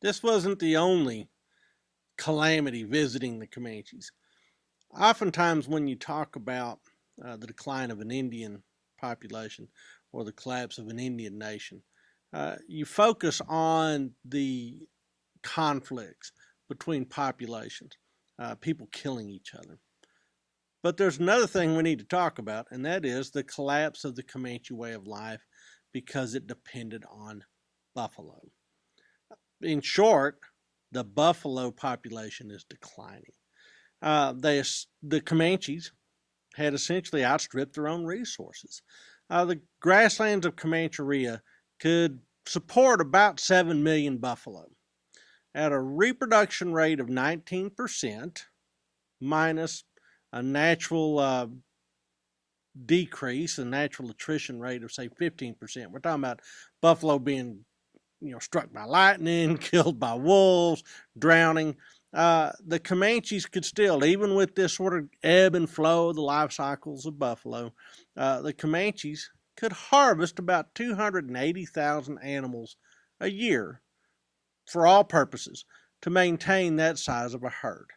This wasn't the only calamity visiting the Comanches. Oftentimes, when you talk about the decline of an Indian population or the collapse of an Indian nation, you focus on the conflicts between populations, people killing each other. But there's another thing we need to talk about, and that is the collapse of the Comanche way of life because it depended on buffalo. In short, the buffalo population is declining. The Comanches had essentially outstripped their own resources. The grasslands of Comancheria could support about 7 million buffalo at a reproduction rate of 19% minus a natural decrease, a natural attrition rate of say 15%. We're talking about buffalo being struck by lightning, killed by wolves, drowning. The Comanches could still, even with this sort of ebb and flow of the life cycles of buffalo, the Comanches could harvest about 280,000 animals a year for all purposes to maintain that size of a herd.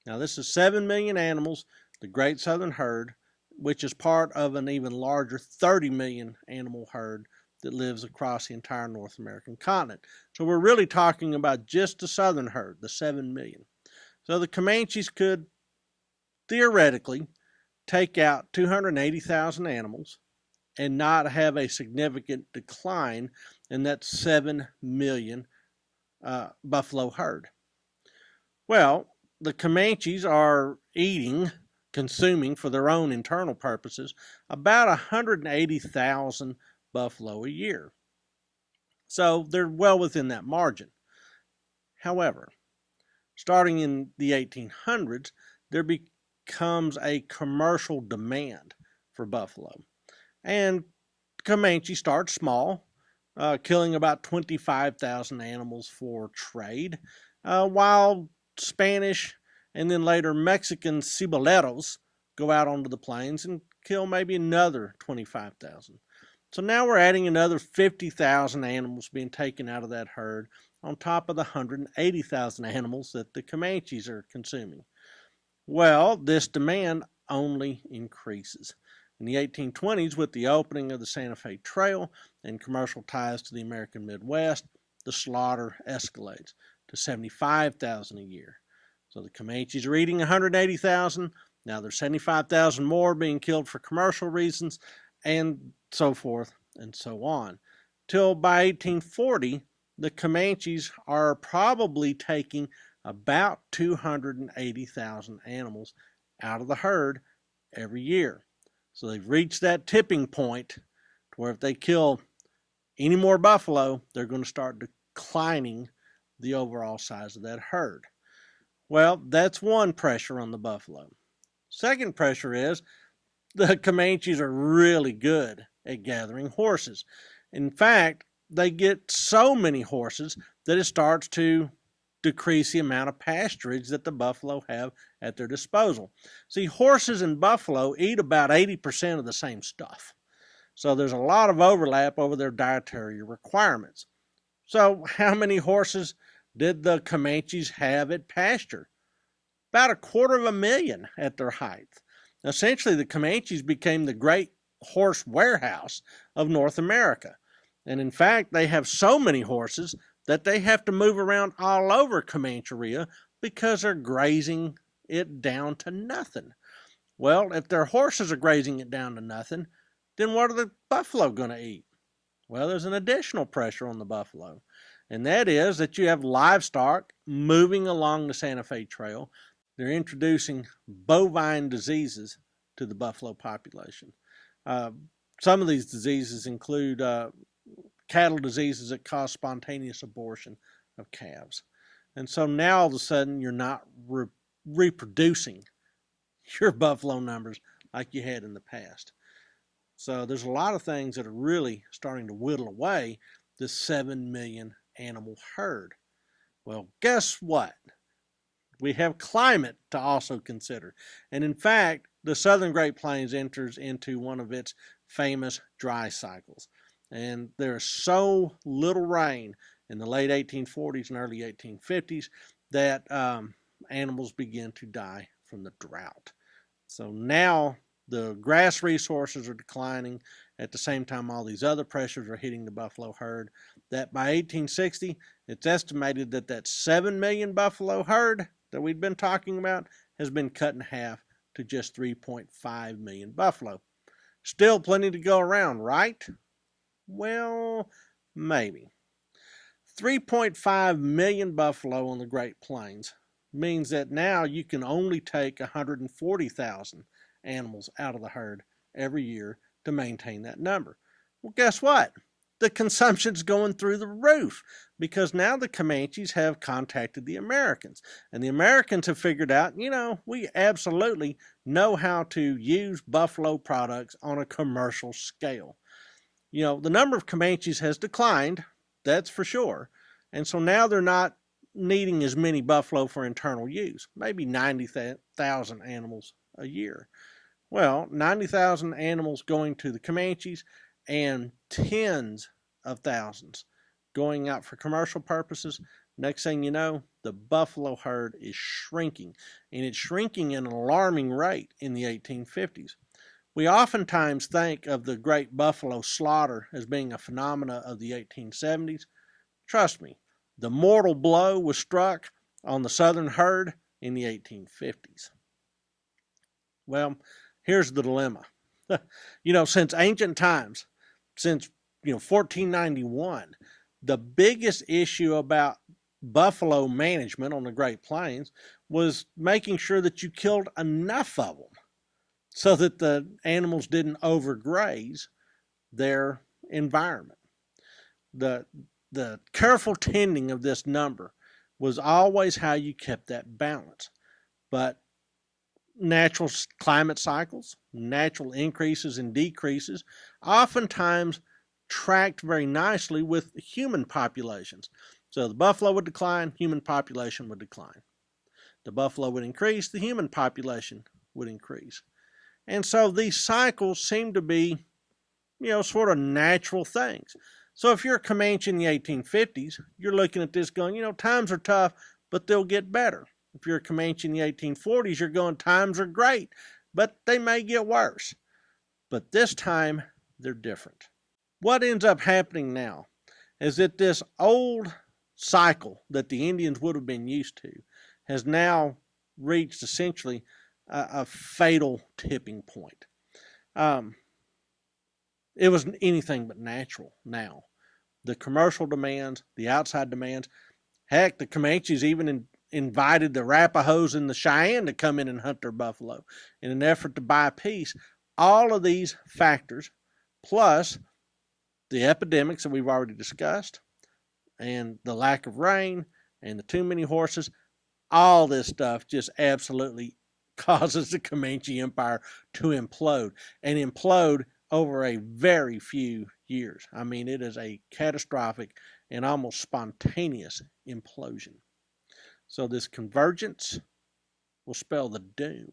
Now, this is 7 million animals, the Great Southern Herd, which is part of an even larger 30 million animal herd that lives across the entire North American continent. So we're really talking about just the southern herd, the 7 million. So the Comanches could theoretically take out 280,000 animals and not have a significant decline in that 7 million buffalo herd. Well, the Comanches are consuming for their own internal purposes, about 180,000 buffalo a year. So they're well within that margin. However, starting in the 1800s, there becomes a commercial demand for buffalo. And Comanche starts small, killing about 25,000 animals for trade, while Spanish and then later Mexican ciboleros go out onto the plains and kill maybe another 25,000. So now we're adding another 50,000 animals being taken out of that herd on top of the 180,000 animals that the Comanches are consuming. Well, this demand only increases. In the 1820s, with the opening of the Santa Fe Trail and commercial ties to the American Midwest, the slaughter escalates to 75,000 a year. So the Comanches are eating 180,000. Now there's 75,000 more being killed for commercial reasons, and so forth and so on. Till by 1840, the Comanches are probably taking about 280,000 animals out of the herd every year. So they've reached that tipping point to where if they kill any more buffalo, they're going to start declining the overall size of that herd. Well, that's one pressure on the buffalo. Second pressure is the Comanches are really good at gathering horses. In fact, they get so many horses that it starts to decrease the amount of pasturage that the buffalo have at their disposal. See, horses and buffalo eat about 80% of the same stuff. So there's a lot of overlap over their dietary requirements. So how many horses did the Comanches have at pasture? About 250,000 at their height. Essentially, the Comanches became the great horse warehouse of North America. And in fact, they have so many horses that they have to move around all over Comancheria because they're grazing it down to nothing. Well, if their horses are grazing it down to nothing, then what are the buffalo going to eat? Well, there's an additional pressure on the buffalo, and that is that you have livestock moving along the Santa Fe Trail. They're introducing bovine diseases to the buffalo population. Some of these diseases include cattle diseases that cause spontaneous abortion of calves. And so now all of a sudden you're not reproducing your buffalo numbers like you had in the past. So there's a lot of things that are really starting to whittle away this 7 million animal herd. Well, guess what? We have climate to also consider. And in fact, the southern Great Plains enters into one of its famous dry cycles. And there's so little rain in the late 1840s and early 1850s that animals began to die from the drought. So now the grass resources are declining. At the same time, all these other pressures are hitting the buffalo herd. That by 1860, it's estimated that that 7 million buffalo herd that we've been talking about has been cut in half to just 3.5 million buffalo. Still plenty to go around, right? Well, maybe. 3.5 million buffalo on the Great Plains means that now you can only take 140,000 animals out of the herd every year to maintain that number. Well, guess what? The consumption's going through the roof because now the Comanches have contacted the Americans. And the Americans have figured out, we absolutely know how to use buffalo products on a commercial scale. The number of Comanches has declined, that's for sure. And so now they're not needing as many buffalo for internal use, maybe 90,000 animals a year. Well, 90,000 animals going to the Comanches and tens of thousands going out for commercial purposes. Next thing you know, the buffalo herd is shrinking, and it's shrinking at an alarming rate in the 1850s. We oftentimes think of the great buffalo slaughter as being a phenomena of the 1870s. Trust me, the mortal blow was struck on the southern herd in the 1850s. Well, here's the dilemma. Since ancient times, since 1491, the biggest issue about buffalo management on the Great Plains was making sure that you killed enough of them so that the animals didn't overgraze their environment. The careful tending of this number was always how you kept that balance. But natural climate cycles, natural increases and decreases, oftentimes tracked very nicely with human populations. So the buffalo would decline, human population would decline. The buffalo would increase, the human population would increase. And so these cycles seem to be, sort of natural things. So if you're a Comanche in the 1850s, you're looking at this going, times are tough, but they'll get better. If you're a Comanche in the 1840s, you're going, times are great, but they may get worse. But this time, they're different. What ends up happening now is that this old cycle that the Indians would have been used to has now reached essentially a fatal tipping point. It was anything but natural now. The commercial demands, the outside demands, heck, the Comanches even invited the Arapahoes and the Cheyenne to come in and hunt their buffalo in an effort to buy peace. All of these factors, plus the epidemics that we've already discussed, and the lack of rain, and the too many horses, all this stuff just absolutely causes the Comanche Empire to implode, and implode over a very few years. I mean, it is a catastrophic and almost spontaneous implosion. So this convergence will spell the doom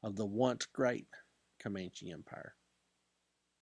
of the once great Comanche Empire.